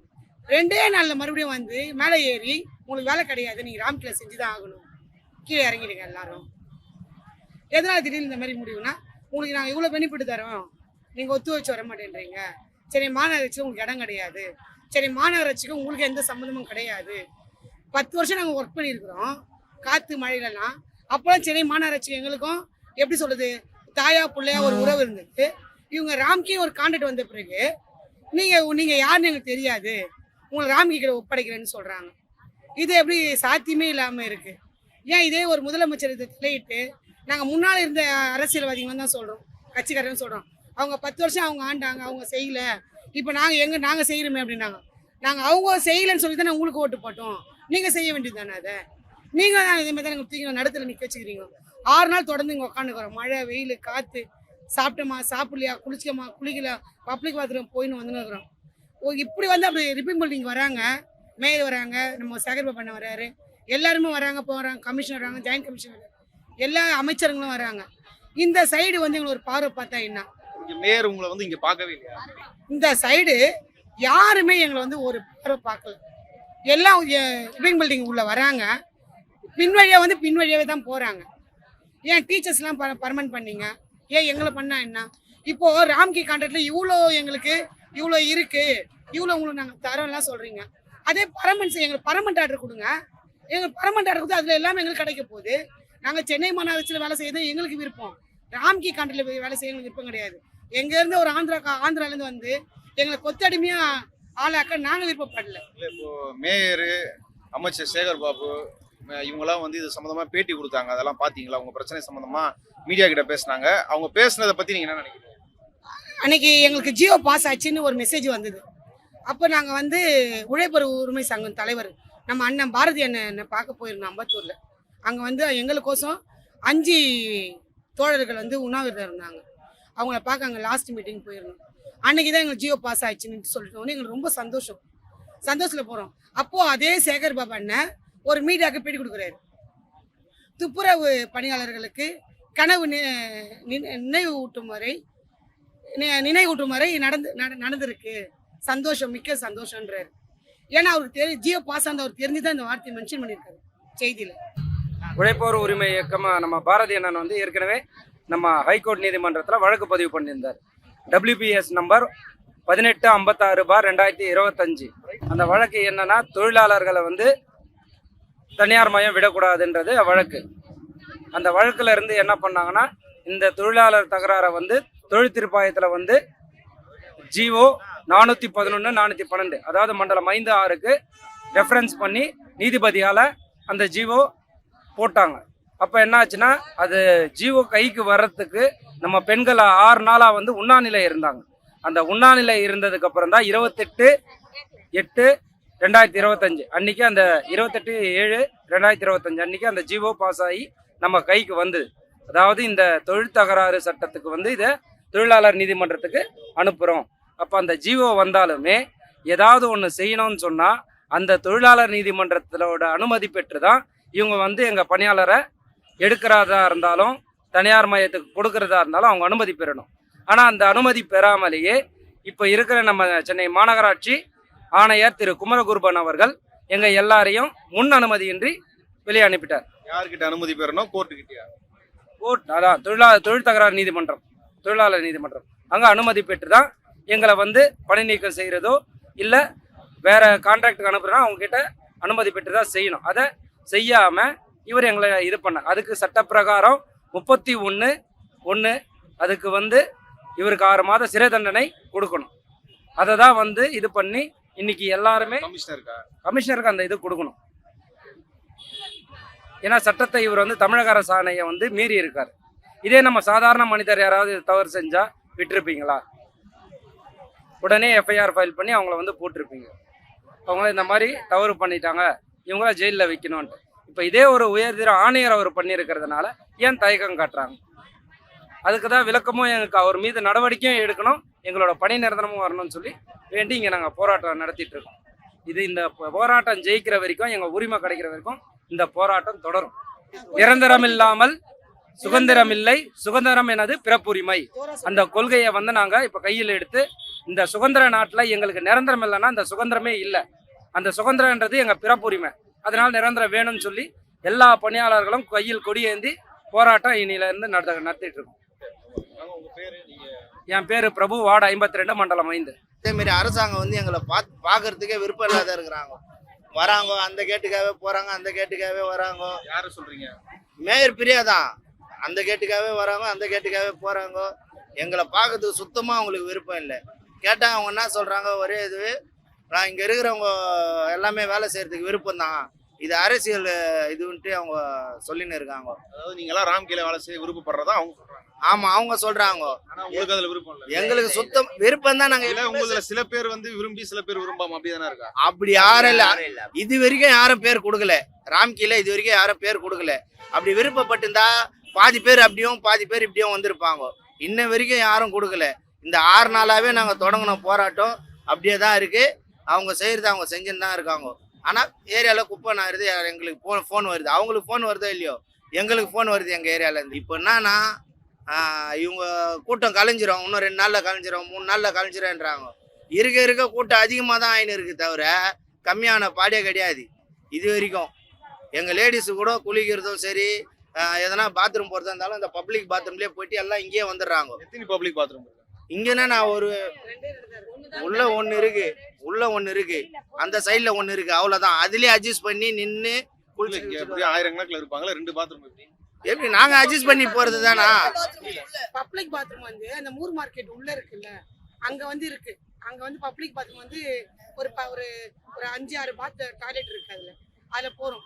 2 நாளில் மறுபடியும் வந்து மேலே ஏறி உங்களுக்கு வேலை கிடையாது, நீங்கள் ராம்கில செஞ்சு தான் ஆகணும், கீழே இறங்கிடுங்க எல்லாரும். எதனால் திடீர்னு இந்த மாதிரி முடிவுனா, உங்களுக்கு நாங்கள் இவ்வளோ பெனிஃபிட் தரோம், நீங்கள் ஒத்து வச்சு வர மாட்டேன்றீங்க. சரி மாநகராட்சிக்கு உங்களுக்கு இடம் கிடையாது, சரி மாநகராட்சிக்கு உங்களுக்கு எந்த சம்மந்தமும் கிடையாது. 10 வருஷம் நாங்கள் ஒர்க் பண்ணியிருக்கிறோம் காற்று மழையிலலாம். அப்போலாம் சென்னை மாநகராட்சி எங்களுக்கும் எப்படி சொல்கிறது, தாயா பிள்ளையா ஒரு உறவு இருந்தது. இவங்க ராம்கி ஒரு கான்ட்ராக்ட் வந்த பிறகு நீங்கள் யாருன்னு எங்களுக்கு தெரியாது, உங்களை ராம்கி கிட்ட ஒப்படைக்கிறேன்னு சொல்கிறாங்க. இது எப்படி சாத்தியமே இல்லாமல் இருக்குது. ஏன் இதே ஒரு முதலமைச்சர் இதை தலையிட்டு நாங்கள் முன்னால் இருந்த அரசியல்வாதிகள் தான் சொல்கிறோம், கட்சிக்காரன்னு சொல்கிறோம். அவங்க 10 வருஷம் அவங்க ஆண்டாங்க, அவங்க செய்யலை. இப்போ நாங்கள் செய்கிறோமே அப்படின்னாங்க. நாங்கள் அவங்க செய்யலைன்னு சொல்லி தானே உங்களுக்கு ஓட்டு போட்டோம். நீங்கள் செய்ய வேண்டியது தானே அதை. நீங்கள் தான் இதே மாதிரி தானே தூக்கி நடத்துல நிற்க வச்சுக்கிறீங்க. 6 நாள் தொடர்ந்து இங்கே உட்காந்துக்கிறோம். மழை வெயில் காற்று, சாப்பிட்டோமா சாப்பிடலையா, குளிக்கல, பப்ளிக் பாத்ரூம் போயின்னு வந்துன்னு இருக்கிறோம். இப்படி வந்து அப்படி ரிப்பீட் பில்டிங் வராங்க, மேயர் வராங்க, நம்ம சேகர் பாபா வராரு, எல்லாருமே வராங்க போகிறாங்க, கமிஷனர் வராங்க, ஜாயின்ட் கமிஷனர், எல்லா அமைச்சர்களும் வராங்க. இந்த சைடு வந்து எங்களுக்கு ஒரு பார்வை பார்த்தா என்ன, மேயர் உங்களை வந்து இங்க பார்க்கவே இல்லையா? இந்த சைடு யாருமே எங்களை வந்து ஒரு பார்வை பார்க்கல. எல்லாம் ரிப்பீட் பில்டிங் உள்ள வராங்க, பின்வழியாவே தான் போகிறாங்க. ஏன் டீச்சர்ஸ்லாம் பர்மனன்ட் பண்ணீங்க, ஏன் எங்களை பண்ணா என்ன? இப்போது ராம்கி கான்ட்ராக்ட்ல எங்களுக்கு இவ்வளோ இருக்குது, இவ்வளோ உங்களுக்கு நாங்கள் தரோம்லாம் சொல்கிறீங்க. அதே எங்களுக்கு பர்மனன்ட் ஆர்டர் கொடுங்க. எங்களுக்கு பர்மனன்ட் ஆர்டர் கொடுத்து அதில் எல்லாமே எங்களுக்கு கிடைக்க போகுது. நாங்கள் சென்னை மாநகராட்சியில் வேலை செய்யறது எங்களுக்கு விருப்பம், ராம்கி கான்ட்ராக்ட்ல போய் வேலை செய்ய எங்களுக்கு விருப்பம் கிடையாது. எங்கேருந்து ஒரு ஆந்திராலேருந்து வந்து எங்களை கொத்தடிமையாக ஆளாக்க நாங்கள் விருப்பப்படல. இல்லை, இப்போ மேயரு, அமைச்சர் சேகர் பாபு இவங்கெல்லாம் வந்து இது சம்மந்தமா பேட்டி கொடுத்தாங்க, அதெல்லாம் பார்த்தீங்களா? அவங்க பிரச்சனை சம்மந்தமா மீடியா கிட்ட பேசினாங்க. அவங்க பேசுனதை பற்றி நீங்கள் என்ன நினைக்கிறீங்க? அன்னைக்கு எங்களுக்கு ஜியோ பாஸ் ஆச்சுன்னு ஒரு மெசேஜ் வந்தது. அப்போ நாங்கள் வந்து உழைப்பர் உரிமை சங்கம் தலைவர் நம்ம அண்ணன் பாரதி அண்ணனை பார்க்க போயிருந்தோம் அம்பத்தூரில். அங்கே வந்து எங்களுக்கோசம் 5 தோழர்கள் வந்து உண்ணாவிரதம் இருந்தாங்க. அவங்கள பார்க்க அங்கே லாஸ்ட் மீட்டிங் போயிருந்தோம். அன்னைக்கு தான் எங்களுக்கு ஜியோ பாஸ் ஆயிடுச்சுன்னு சொல்லிட்டோன்னே எங்களுக்கு ரொம்ப சந்தோஷத்தில் போகிறோம். அப்போது அதே சேகர் பாபா அண்ணன் ஒரு மீடியாவுக்கு பேட்டி கொடுக்குறாரு. துப்புரவு பணியாளர்களுக்கு கனவு நினைவூட்டும் வரை நடந்திருக்கு, சந்தோஷம், மிக்க சந்தோஷன்றாரு. ஏன்னா அவருக்கு ஜியோ பாஸ் ஆனது அவர் தெரிஞ்சு தான் இந்த வார்த்தையை மென்ஷன் பண்ணியிருக்காரு செய்தியில். உழைப்போர் உரிமை இயக்கமாக நம்ம பாரதி அண்ணன் வந்து ஏற்கனவே நம்ம ஹைகோர்ட் நீதிமன்றத்தில் வழக்கு பதிவு பண்ணியிருந்தார். WPS number 1856/2025. அந்த வழக்கு என்னன்னா, தொழிலாளர்களை வந்து தனியார் மயம் விடக்கூடாதுன்றது வழக்கு. அந்த வழக்குல இருந்து என்ன பண்ணாங்கன்னா, இந்த தொழிலாளர் தகராறை வந்து தொழில் திருப்பாயத்தில் வந்து ஜிஓ 411 412 அதாவது மண்டலம் 5/6க்கு ரெஃபரன்ஸ் பண்ணி நீதிபதியால் அந்த ஜிஓ போட்டாங்க. அப்போ என்ன ஆச்சுன்னா, அது ஜிஓ கைக்கு வர்றதுக்கு நம்ம பெண்கள் 6 நாளாக வந்து உண்ணாநிலை இருந்தாங்க. அந்த உண்ணாநிலை இருந்ததுக்கு அப்புறம் தான் 28/8/2025 அன்னைக்கு, அந்த 28/7/2025 அன்னைக்கு அந்த ஜிஓ பாஸ் ஆகி நம்ம கைக்கு வந்தது. அதாவது இந்த தொழில் தகராறு சட்டத்துக்கு வந்து இதை தொழிலாளர் நீதிமன்றத்துக்கு அனுப்புகிறோம். அப்போ அந்த ஜிஓ வந்தாலுமே ஏதாவது ஒன்று செய்யணும்னு சொன்னால் அந்த தொழிலாளர் நீதிமன்றத்திலோட அனுமதி பெற்று தான் இவங்க வந்து எங்கள் பணியாளரை எடுக்கிறதா இருந்தாலும் தனியார் மையத்துக்கு கொடுக்கறதா இருந்தாலும் அவங்க அனுமதி பெறணும். ஆனால் அந்த அனுமதி பெறாமலேயே இப்போ இருக்கிற நம்ம சென்னை மாநகராட்சி ஆணையர் திரு குமரகுருபன் அவர்கள் எங்கள் எல்லாரையும் முன் அனுமதியின்றி வெளியே அனுப்பிட்டார். யார்கிட்ட அனுமதி பெறணும்? கோர்ட்டுக்கிட்டயா? கோர்ட், அதான் தொழில் தகராறு நீதிமன்றம், தொழிலாளர் நீதிமன்றம். அங்கே அனுமதி பெற்று தான் எங்களை வந்து பணி நீக்கம் செய்கிறதோ இல்லை வேற கான்ட்ராக்டுக்கு அனுப்புறோன்னா அவங்க கிட்ட அனுமதி பெற்று தான் செய்யணும். அதை செய்யாமல் இவர் எங்களை இது பண்ண, அதுக்கு சட்டப்பிரகாரம் 31/1 அதுக்கு வந்து இவருக்கு 6 மாத சிறை தண்டனை கொடுக்கணும். அதை தான் வந்து இது பண்ணி இன்னைக்கு எல்லாருமே கமிஷனருக்கு அந்த இது கொடுக்கணும். ஏன்னா சட்டத்தை இவர் வந்து தமிழக அரசாணையை வந்து மீறி இருக்கார். இதே நம்ம சாதாரண மனிதர் யாராவது தவறு செஞ்சா விட்டுருப்பீங்களா? உடனே எஃப்ஐஆர் ஃபைல் பண்ணி அவங்கள வந்து போட்டிருப்பீங்க. அவங்கள இந்த மாதிரி தவறு பண்ணிட்டாங்க, இவங்கள ஜெயிலில் வைக்கணும்ன்ட்டு. இப்போ இதே ஒரு உயர்திர ஆணையர் அவர் பண்ணியிருக்கிறதுனால ஏன் தயக்கம் காட்டுறாங்க? அதுக்கு தான் விளக்கமும் எங்களுக்கு அவர் மீது நடவடிக்கையும் எடுக்கணும், எங்களோட பணி நிரந்தரமும் வரணும்னு சொல்லி வேண்டி இங்கே நாங்கள் போராட்டம் நடத்திட்டு இருக்கோம். இது இந்த போராட்டம் ஜெயிக்கிற வரைக்கும், எங்கள் உரிமை கிடைக்கிற வரைக்கும் இந்த போராட்டம் தொடரும். நிரந்தரம் இல்லாமல் சுதந்திரம் இல்லை, சுதந்திரம் எனது பிறப்புரிமை. அந்த கொள்கையை வந்து நாங்கள் இப்போ கையில் எடுத்து, இந்த சுதந்திர நாட்டில் எங்களுக்கு நிரந்தரம் இல்லைன்னா அந்த சுதந்திரமே இல்லை. அந்த சுதந்திரன்றது எங்கள் பிறப்புரிமை, அதனால் நிரந்தரம் வேணும்னு சொல்லி எல்லா பணியாளர்களும் கையில் கொடியேந்தி போராட்டம் இனியிலேருந்து நடத்திட்டு இருக்கோம். என் பேர் பிரபு, வார்டு 52, மண்டலம் 5. அதேமாரி அரசாங்கம் வந்து எங்களை பார்க்கறதுக்கே விருப்பம் இல்லாத இருக்கிறாங்க. வராங்க, அந்த கேட்டுக்காகவே போகிறாங்க, அந்த கேட்டுக்காகவே வராங்க. யாரை சொல்றீங்க? மேயர் பிரியா தான். அந்த கேட்டுக்காகவே வராங்க, அந்த கேட்டுக்காகவே போகிறாங்க. எங்களை பார்க்கறதுக்கு சுத்தமாக அவங்களுக்கு விருப்பம் இல்லை. கேட்டால் அவங்க என்ன சொல்கிறாங்க, ஒரே இது, நான் இங்கே இருக்கிறவங்க எல்லாமே வேலை செய்கிறதுக்கு விருப்பம் தான், இது அரசியல் இதுன்ட்டு அவங்க சொல்லின்னு இருக்காங்க. அதாவது நீங்களாம் ராம்கீல வேலை செய்ய விருப்பப்படுறதா அவங்க சொல்றாங்க? ஆமா, அவங்க சொல்றாங்க. ஆனா உங்களுக்கு அதுல விருப்பம் இல்ல. எங்களுக்கு சுத்தம் விருப்பம் தான். நாங்க உங்களதுல சில பேர் வந்து விரும்பி, சில பேர் விரும்பாம அப்படிதானே இருக்கா? அப்படி யாரும் இல்ல. இது வரைக்கும் யாரும் பேர் கொடுக்கல ராம்கீல, இது வரைக்கும் யாரும் பேர் கொடுக்கல. அப்படி விருப்பப்பட்டிருந்தா பாதி பேர் அப்படியும் பாதி பேர் இப்படியும் வந்திருப்பாங்க. இன்ன வரைக்கும் யாரும் கொடுக்கல. இந்த 6 நாளாவே நாங்க தொடங்கின போராட்டம் அப்படியே தான் இருக்கு. அவங்க செய்யறது அவங்க செஞ்சுன்னு தான் இருக்காங்க. ஆனா ஏரியால குப்பை நாருது, எங்களுக்கு ஃபோன் வருது. அவங்களுக்கு ஃபோன் வருதோ இல்லையோ, எங்களுக்கு ஃபோன் வருது எங்க ஏரியால இருந்து. இப்போ என்னன்னா, இவங்க கூட்டம் கலைஞ்சிரும், இன்னும் 2 நாள்ல கலைஞ்சிரும், 3 நாள்ல கலைஞ்சிரும்ன்றாங்க. இருக்க கூட்டம் அதிகமாக தான் ஆயின்னு இருக்கு, தவிர கம்மியான பாடியே கிடையாது. இது வரைக்கும் எங்கள் லேடிஸு கூட குளிக்கிறதும் சரி, எதனா பாத்ரூம் போகிறதா இருந்தாலும் இந்த பப்ளிக் பாத்ரூம்லேயே போயிட்டு எல்லாம் இங்கேயே வந்துடுறாங்க. எத்தனை பப்ளிக் பாத்ரூம்? இங்கன்னா நான் ஒரு உள்ள ஒன்று இருக்கு, அந்த சைடில் ஒன்று இருக்கு, அவ்வளோதான். அதுலேயே அட்ஜஸ்ட் பண்ணி நின்று குளிச்சு ஆயிரக்கணக்கில் இருப்பாங்களா? 2 பாத்ரூம் எப்படி நாங்க அட்ஜஸ்ட் பண்ணி போறது தானா? பப்ளிக் பாத்ரூம் வந்து அந்த மூர் மார்க்கெட் உள்ள இருக்குல்ல, அங்க வந்து இருக்கு. அங்க வந்து பப்ளிக் பாத்ரூம் வந்து ஒரு 5-6 பாத் டாய்லெட் இருக்கு. அதுல போறோம்.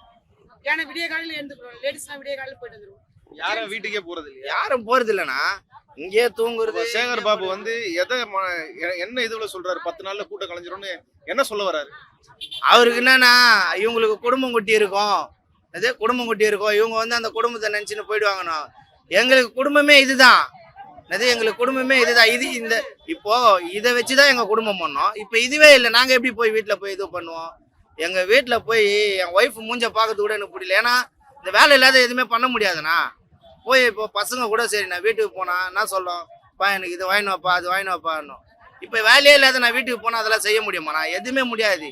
ஏன்னா விடிய காலையில எழுந்துக்கிறோம், லேடிஸ்லாம் விடிய காலையில போயிட்டு வந்துருவோம். யாரும் வீட்டுக்கே போறது இல்லையா? யாரும் போறது இல்லைண்ணா, இங்கே தூங்குறது. சேகர் பாபு வந்து என்ன இதுல சொல்றாரு, 10 நாள்ல கூட்டம் கலைஞ்சிரும்னு என்ன சொல்ல வர்றாரு? அவருக்கு என்னன்னா, இவங்களுக்கு குடும்பம் குட்டி இருக்கும், அதே குடும்பம் குட்டி இருக்கும், இவங்க வந்து அந்த குடும்பத்தை நினைச்சுன்னு போயிடுவாங்கண்ணா. எங்களுக்கு குடும்பமே இதுதான், எங்களுக்கு குடும்பமே இதுதான். இது இந்த இப்போ இதை வச்சுதான் எங்க குடும்பம் பண்ணோம். இப்போ இதுவே இல்லை, நாங்க எப்படி போய் வீட்டுல போய் இது பண்ணுவோம்? எங்க வீட்டுல போய் என் ஒய்ஃப் மூஞ்ச பார்க்கறது கூட எனக்கு பிடிக்கல. ஏன்னா இந்த வேலை இல்லாத எதுவுமே பண்ண முடியாதுண்ணா. போய் இப்போ பசங்க கூட சரி, நான் வீட்டுக்கு போனா என்ன சொல்லும், பா எனக்கு இது வாங்கினு வைப்பா, அது வாங்கினு வைப்பான்னு. இப்போ வேலையே இல்லாத நான் வீட்டுக்கு போனா அதெல்லாம் செய்ய முடியுமாண்ணா? எதுவுமே முடியாது.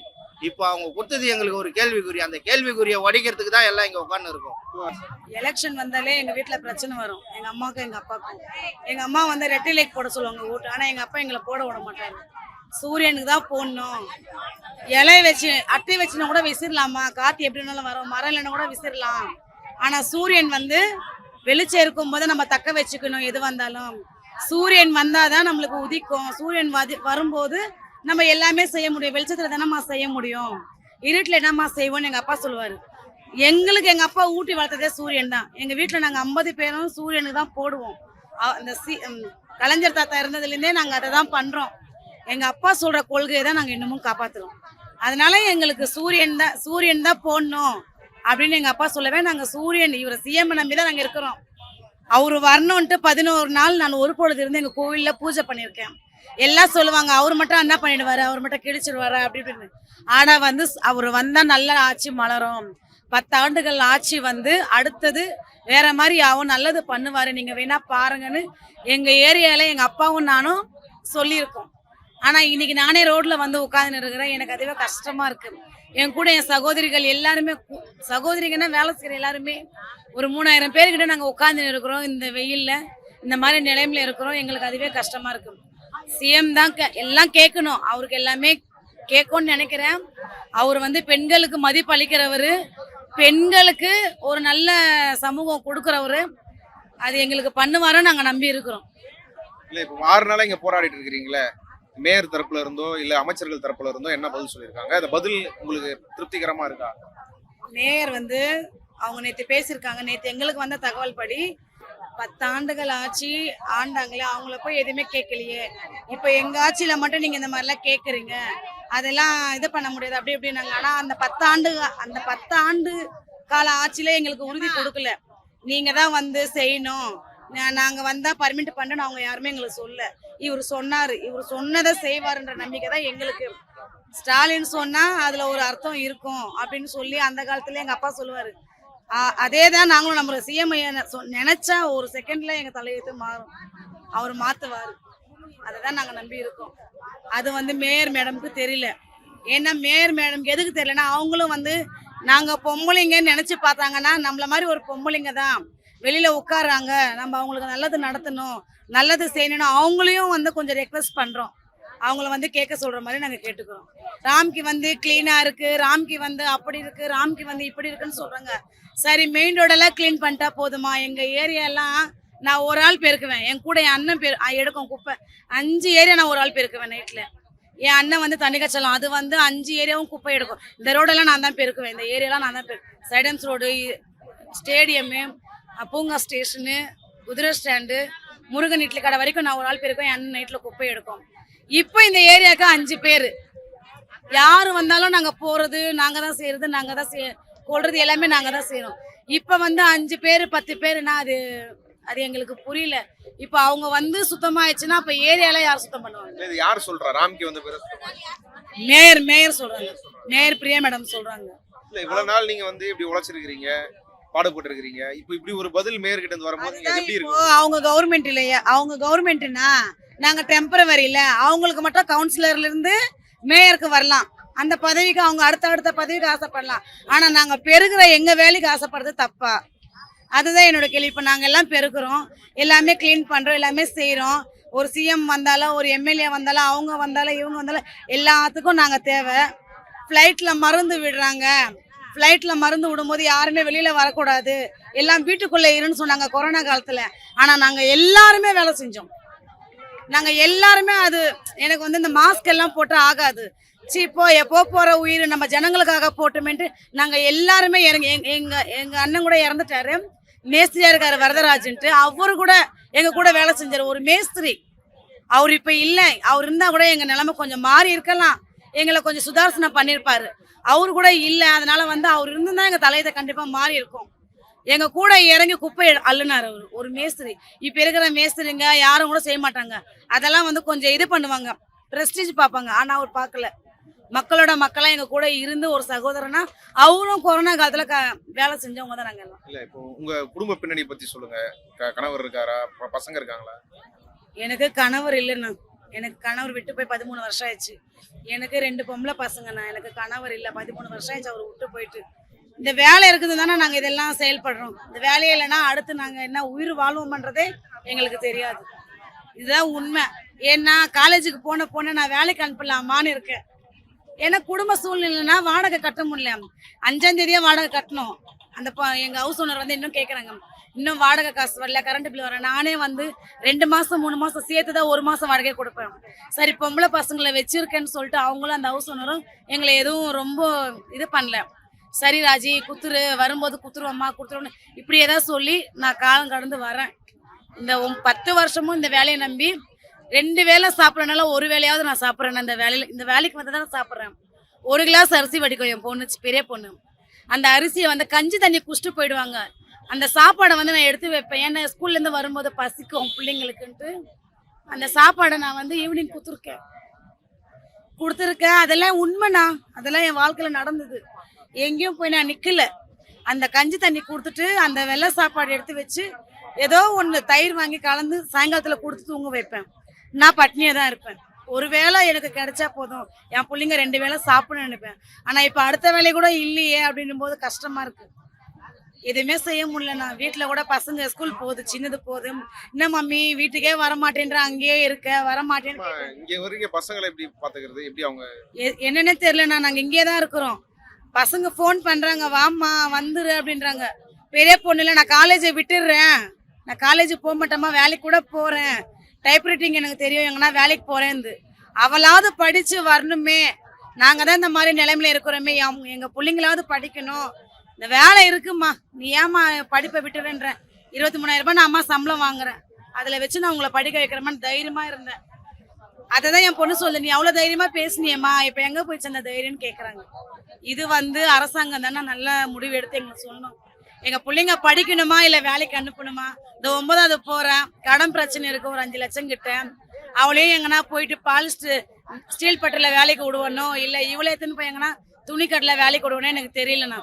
இப்போ அவங்க கொடுத்தது எங்களுக்கு ஒரு கேள்விக்குறி. அந்த கேள்விக்குறியை உடைக்கிறதுக்கு தான் எல்லாம் இங்கே உட்காந்து இருக்கோம். எலெக்ஷன் வந்தாலே எங்கள் வீட்டில் பிரச்சனை வரும், எங்கள் அம்மாவுக்கும் எங்கள் அப்பாவுக்கும். எங்கள் அம்மா வந்து ரெட்டை லைட் போட சொல்லுவாங்க ஓட்டு, ஆனால் எங்கள் அப்பா எங்களை போட விட மாட்டாங்க. சூரியனுக்கு தான் போடணும், இலை வச்சு அட்டை வச்சுனா கூட விசிறலாமா, காற்று எப்படி இருந்தாலும் வரும், மரம் இல்லைன்னா கூட விசிறலாம். ஆனால் சூரியன் வந்து வெளிச்சம் இருக்கும் போது நம்ம தக்க வச்சுக்கணும். எது வந்தாலும் சூரியன் வந்தாதான் நம்மளுக்கு உதிக்கும். சூரியன் வரும்போது நம்ம எல்லாமே செய்ய முடியும். வெளிச்சத்துல தானம்மா செய்ய முடியும், இருட்டில் என்னம்மா செய்வோம்னு எங்க அப்பா சொல்லுவாரு. எங்களுக்கு எங்க அப்பா ஊட்டி வளர்த்ததே சூரியன் தான். எங்க வீட்டுல நாங்க 50 பேரும் சூரியனுக்கு தான் போடுவோம். அந்த கலைஞர் தாத்தா இருந்ததுலேருந்தே நாங்க அதை தான் பண்றோம். எங்க அப்பா சொல்ற கொள்கையை தான் நாங்க இன்னமும் காப்பாத்துறோம். அதனால எங்களுக்கு சூரியன் தான் போடணும் அப்படின்னு எங்க அப்பா சொல்லவே நாங்க சூரியன் இவரை சிஎம் நம்பி தான் நாங்க இருக்கிறோம். அவரு வரணும்ட்டு 11 நாள் நான் ஒரு பொழுது இருந்து எங்க கோவில்ல பூஜை பண்ணியிருக்கேன். எல்லாம் சொல்லுவாங்க அவர் மட்டும் என்ன பண்ணிடுவாரு, அவர் மட்டும் கிழிச்சிடுவாரு அப்படி இப்படின்னு. ஆனா வந்து அவர் வந்தா நல்ல ஆட்சி மலரும். 10 ஆண்டுகள் ஆட்சி வந்து அடுத்தது வேற மாதிரி ஆகும், நல்லது பண்ணுவாரு, நீங்க வேணா பாருங்கன்னு எங்க ஏரியால எங்க அப்பாவும் நானும் சொல்லியிருக்கோம். ஆனா இன்னைக்கு நானே ரோட்ல வந்து உட்கார்ந்து இருக்கிறேன். எனக்கு அதுவே கஷ்டமா இருக்கு. என் கூட என் சகோதரிகள் எல்லாருமே, சகோதரிகள்னா வேலை செய்யற எல்லாருமே ஒரு 3000 பேர்கிட்ட நாங்க உட்கார்ந்து இருக்கிறோம். இந்த வெயில்ல இந்த மாதிரி நிலைமையில இருக்கிறோம். எங்களுக்கு அதுவே கஷ்டமா இருக்கு. சிஎம் தான் எல்லாம் கேட்கணும், அவருக்கு எல்லாமே கேட்கும்னு நினைக்கிறேன். அவர் வந்து பெண்களுக்கு மதிப்பு அளிக்கிறவர், பெண்களுக்கு ஒரு நல்ல சமூகம் கொடுக்குறவர். அது எங்களுக்கு பண்ணுவாருன்னு நாங்கள் நம்பி இருக்கிறோம். இல்ல இப்போ 6 நாளா இங்க போராடிட்டு இருக்கிறீங்களே, மேயர் தரப்புல இருந்தோ இல்ல அமைச்சர்கள் தரப்புல இருந்தோ என்ன பதில் சொல்லியிருக்காங்க? அந்த பதில் உங்களுக்கு திருப்திகரமா இருக்கா? மேயர் வந்து அவங்க நேற்று பேசியிருக்காங்க. நேற்று எங்களுக்கு வந்த தகவல் படி 10 ஆண்டுகள் ஆட்சி ஆண்டாங்களே, அவங்கள போய் எதுவுமே கேட்கலையே, இப்போ எங்கள் ஆட்சியில் மட்டும் நீங்கள் இந்த மாதிரிலாம் கேட்குறீங்க, அதெல்லாம் இது பண்ண முடியாது அப்படி இப்படின்னாங்க. ஆனால் அந்த 10 ஆண்டு கால ஆட்சியில் எங்களுக்கு உறுதி கொடுக்கல. நீங்கள் தான் வந்து செய்யணும், நாங்கள் வந்தால் பர்மிட் பண்ணணும் அவங்க யாருமே எங்களுக்கு சொல்ல. இவர் சொன்னார், இவர் சொன்னதை செய்வாருன்ற நம்பிக்கை தான் எங்களுக்கு. ஸ்டாலின் சொன்னால் அதில் ஒரு அர்த்தம் இருக்கும் அப்படின்னு சொல்லி அந்த காலத்துல எங்கள் அப்பா சொல்லுவார். அதே தான் நாங்களும் நம்ம சிஎம் நினைச்சா ஒரு செகண்ட்ல எங்க தலையெழுத்து மாறும், அவர் மாத்துவார். அதை தான் நாங்கள் நம்பி இருக்கோம். அது வந்து மேயர் மேடமுக்கு தெரியல. ஏன்னா மேயர் மேடம்க்கு எதுக்கு தெரியலன்னா, அவங்களும் வந்து நாங்கள் பொம்பளைங்கன்னு நினச்சி பார்த்தாங்கன்னா நம்மள மாதிரி ஒரு பொம்பளைங்க தான் வெளியில் உட்காராங்க, நம்ம அவங்களுக்கு நல்லது நடத்தணும், நல்லது செய்யணும், அவங்களையும் வந்து கொஞ்சம் ரெக்வெஸ்ட் பண்ணுறோம். அவங்கள வந்து கேட்க சொல்கிற மாதிரி நாங்கள் கேட்டுக்கிறோம். ராம்கி வந்து க்ளீனாக இருக்குது, ராம்கி வந்து அப்படி இருக்குது, ராம்கி வந்து இப்படி இருக்குன்னு சொல்கிறாங்க. சரி, மெயின் ரோடெல்லாம் க்ளீன் பண்ணிட்டா போதுமா? எங்கள் ஏரியாலாம் நான் ஒரு ஆள் பெருக்குவேன், என் கூட என் அண்ணன் எடுக்கும் குப்பை. 5 ஏரியா நான் ஒரு ஆள் பெருக்குவேன் நைட்டில். என் அண்ணன் வந்து தண்ணி கச்சலாம், அது வந்து 5 ஏரியாவும் குப்பை எடுக்கும். இந்த ரோடெல்லாம் நான் தான் பெருக்குவேன், இந்த ஏரியாலாம் நான் தான் பெருக்குவேன். சைடன்ஸ் ரோடு, ஸ்டேடியமு, பூங்கா ஸ்டேஷனு, குதிரை ஸ்டாண்டு, முருகன் இட்லி கடை வரைக்கும் நான் ஒரு ஆள் பெருக்குவேன். என் அண்ணன் நைட்டில் குப்பை எடுக்கும். இப்போ இந்த ஏரியாவுக்கு 5 பேர். யார் வந்தாலும் நாங்கள் போகிறது, நாங்கள் தான் செய்கிறது, நாங்கள் தான் கொள்றது, எல்லாமே நாங்கள் தான் செய்கிறோம். இப்போ வந்து 5 பேர் 10 பேருனா அது எங்களுக்கு புரியல. இப்போ அவங்க வந்து சுத்தமாயிடுச்சுன்னா அப்போ ஏரியால யார் சுத்தம் பண்ணுவாங்க? இது யார் சொல்றா? ராம்கி வந்து மேயர் சொல்றாங்க, மேயர் பிரியா மேடம் சொல்றாங்க. இல்ல இவ்வளவு நாள் நீங்க வந்து இப்படி உழைச்சிருக்கீங்க, பாடுபட்டு இருக்கீங்க, இப்போ இப்படி ஒரு பதில் மேயர் கிட்ட இருந்து வரும்போது எப்படி இருக்கு? அவங்க கவர்மெண்ட் இல்லையா, அவங்க கவர்மெண்ட்னா நாங்க டெம்பரவரி இல்ல, அவங்களுக்கு மட்டும் கவுன்சிலர்ல இருந்து மேயருக்கு வரலாம், அந்த பதவிக்கு அவங்க அடுத்த பதவிக்கு ஆசைப்படலாம். ஆனா நாங்க பெருகிற எங்க வேலைக்கு ஆசைப்படுறது தப்பா? அதுதான் என்னோட கேள்வி. இப்போ நாங்கள் எல்லாம் பெருக்கிறோம், எல்லாமே க்ளீன் பண்ணுறோம், எல்லாமே செய்கிறோம். ஒரு சிஎம் வந்தாலும், ஒரு எம்எல்ஏ வந்தாலும், அவங்க வந்தாலும், இவங்க வந்தாலும் எல்லாத்துக்கும் நாங்கள் தேவை. ஃப்ளைட்டில் மருந்து விடுறாங்க, ஃப்ளைட்டில் மருந்து விடும்போது யாருமே வெளியில் வரக்கூடாது, எல்லாம் வீட்டுக்குள்ளே இருன்னு சொன்னாங்க கொரோனா காலத்தில். ஆனால் நாங்கள் எல்லாருமே வேலை செஞ்சோம். நாங்கள் எல்லாருமே அது எனக்கு வந்து இந்த மாஸ்க் எல்லாம் போட்டால் ஆகாது, இப்போ எப்போ போகிற உயிர் நம்ம ஜனங்களுக்காக போட்டுமேன்ட்டு நாங்கள் எல்லாருமே இறங்கி எங்கள் அண்ணன் கூட இறந்துட்டாரு, மேஸ்திரியா இருக்காரு வரதராஜன்ட்டு, அவரு கூட எங்கள் கூட வேலை செஞ்சார், ஒரு மேஸ்திரி. அவர் இப்போ இல்லை, அவர் இருந்தால் கூட எங்கள் நிலைமை கொஞ்சம் மாறி இருக்கலாம், எங்களை கொஞ்சம் சுதாரணை பண்ணியிருப்பாரு. அவரு கூட இல்லை, அதனால வந்து அவர் இருந்துதான் எங்கள் தலையத்தை கண்டிப்பாக மாறி இருக்கும். எங்கள் கூட இறங்கி குப்பை அள்ளுனார் அவர், ஒரு மேஸ்திரி. இப்போ இருக்கிற மேஸ்திரிங்க யாரும் கூட செய்ய மாட்டாங்க, அதெல்லாம் வந்து கொஞ்சம் இது பண்ணுவாங்க, ப்ரெஸ்டீஜ் பார்ப்பாங்க. ஆனால் அவர் பார்க்கல, மக்களோட மக்களாக எங்கள் கூட இருந்து ஒரு சகோதரனா அவரும் கொரோனா காலத்தில் வேலை செஞ்சவங்க தான் நாங்கள் எல்லாம். இல்லை இப்போ உங்கள் குடும்ப பின்னணி பற்றி சொல்லுங்கள். கணவர் இருக்காரா, பசங்க இருக்காங்களா? எனக்கு கணவர் இல்லைண்ணா, எனக்கு கணவர் விட்டு போய் 13 வருஷம் ஆயிடுச்சு. எனக்கு 2 பொம்பளை பசங்கண்ணா, எனக்கு கணவர் இல்லை, 13 வருஷம் ஆயிடுச்சு அவர் விட்டு போயிட்டு. இந்த வேலை இருக்குது தானே நாங்கள் இதெல்லாம் செயல்படுறோம். இந்த வேலையே இல்லைன்னா அடுத்து நாங்கள் என்ன உயிர் வாழ்வோம்ன்றதே எங்களுக்கு தெரியாது. இதுதான் உண்மை. ஏன்னா காலேஜுக்கு போன நான் வேலைக்கு அனுப்பலாமான்னு இருக்கேன். ஏன்னா குடும்ப சூழ்நிலைனா வாடகை கட்ட முடியல. 5ஆம் தேதியே வாடகை கட்டணும். அந்த எங்கள் ஹவுஸ் ஓனர் வந்து இன்னும் கேட்குறாங்க, இன்னும் வாடகை காசு வரல, கரண்ட் பில் வர. நானே வந்து 2 மாதம் 3 மாதம் சேர்த்து தான் 1 மாதம் வாடகை கொடுப்பேன். சரி, பொம்பளை பசங்களை வச்சிருக்கேன்னு சொல்லிட்டு அவங்களும் அந்த ஹவுஸ் ஓனரும் எங்களை எதுவும் ரொம்ப இது பண்ணல. சரி ராஜி குத்துரு, வரும்போது குத்துருவோம்மா குத்துருவோன்னு இப்படி ஏதாவது சொல்லி நான் காலம் கடந்து வரேன். இந்த 10 வருஷமும் இந்த வேலையை நம்பி 2 வேளை சாப்பிட்றனால ஒரு வேலையாவது நான் சாப்பிட்றேன். இந்த வேலைக்கு வந்து தான் சாப்பிட்றேன். 1 கிளாஸ் அரிசி வடிக்கும் என் பொண்ணு, பெரிய பொண்ணு. அந்த அரிசியை வந்து கஞ்சி தண்ணி குடிச்சிட்டு போயிடுவாங்க. அந்த சாப்பாடை வந்து நான் எடுத்து வைப்பேன், ஏன்னா ஸ்கூல்லேருந்து வரும்போது பசிக்கும் பிள்ளைங்களுக்குன்ட்டு. அந்த சாப்பாடை நான் வந்து ஈவினிங் கொடுத்துருக்கேன். அதெல்லாம் உண்மைண்ணா, அதெல்லாம் என் வாழ்க்கையில் நடந்தது. எங்கேயும் போய் நான் நிற்கல. அந்த கஞ்சி தண்ணி கொடுத்துட்டு அந்த வெள்ளை சாப்பாடு எடுத்து வச்சு ஏதோ ஒன்று தயிர் வாங்கி கலந்து சாயங்காலத்தில் கொடுத்து தூங்க வைப்பேன். நான் பட்னியாக தான் இருப்பேன். ஒரு வேளை எனக்கு கிடைச்சா போதும், என் பிள்ளைங்க 2 வேளை சாப்பிடணும்னு நினைப்பேன். ஆனால் இப்போ அடுத்த வேலை கூட இல்லையே அப்படின்னும் போது கஷ்டமாக இருக்குது. எதுவுமே செய்ய முடியலண்ணா. வீட்டில் கூட பசங்க ஸ்கூல் போகுது, சின்னது போகுது. என்ன மம்மி வீட்டுக்கே வர மாட்டேன்ற, அங்கேயே இருக்க வர மாட்டேன்னு இங்க வரைக்கும் பசங்களை எப்படி பாத்துக்கிறது, எப்படி அவங்க என்னன்னே தெரியலண்ணா. நாங்கள் இங்கே தான் இருக்கிறோம். பசங்க ஃபோன் பண்ணுறாங்க, வாம்மா வந்துரு அப்படின்றாங்க. பெரிய பொண்ணு இல்லை, நான் காலேஜை விட்டுடுறேன், நான் காலேஜ் போக மாட்டேம்மா, வேலைக்கு கூட போகிறேன், டைப்ரைட்டிங் எனக்கு தெரியும், எங்கன்னா வேலைக்கு போகிறேன்னு. அவளாவது படித்து வரணுமே, நாங்கள் தான் இந்த மாதிரி நிலைமையில இருக்கிறோமே, எங்கள் பிள்ளைங்களாவது படிக்கணும், இந்த வேலை இருக்குமா, நீ ஏமா படிப்பை விட்டுறேன்ற. 23,000 ரூபாய் நான் அம்மா சம்பளம் வாங்குறேன், அதில் வச்சு நான் உங்களை படிக்க வைக்கிறேமான்னு தைரியமாக இருந்தேன். அதை தான் என் பொண்ணு சொல்லு, நீ அவ்வளோ தைரியமாக பேசுனியம்மா, இப்போ எங்கே போயிடுச்சு அந்த தைரியம்னு கேட்குறாங்க. இது அரசாங்கம் தானே நல்ல முடிவு எடுத்து எங்களுக்கு சொல்லணும். எங்கள் பிள்ளைங்க படிக்கணுமா இல்லை வேலைக்கு அனுப்பணுமா? இந்த 9வது போகிறேன், கடன் பிரச்சனை இருக்கு, ஒரு 5 லட்சம் கிட்ட. அவளையும் எங்கன்னா போயிட்டு பாலிஸ்டர் ஸ்டீல் பட்டில் வேலைக்கு விடுவணும், இல்லை இவ்வளோ எத்தனை போய் எங்கன்னா துணி கட்டில் வேலைக்கு விடுவோன்னு எனக்கு தெரியலண்ணா.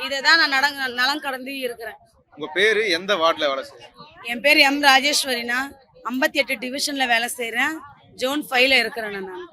இதை தான் நான் நலம் கடந்து இருக்கிறேன். உங்க பேரு எந்த வார்டுல வேலை செய்யுங்க? என் பேர் எம் ராஜேஸ்வரினா, 58 டிவிஷனில் வேலை செய்கிறேன், ஜோன் 5ல இருக்கிறேன் நான்.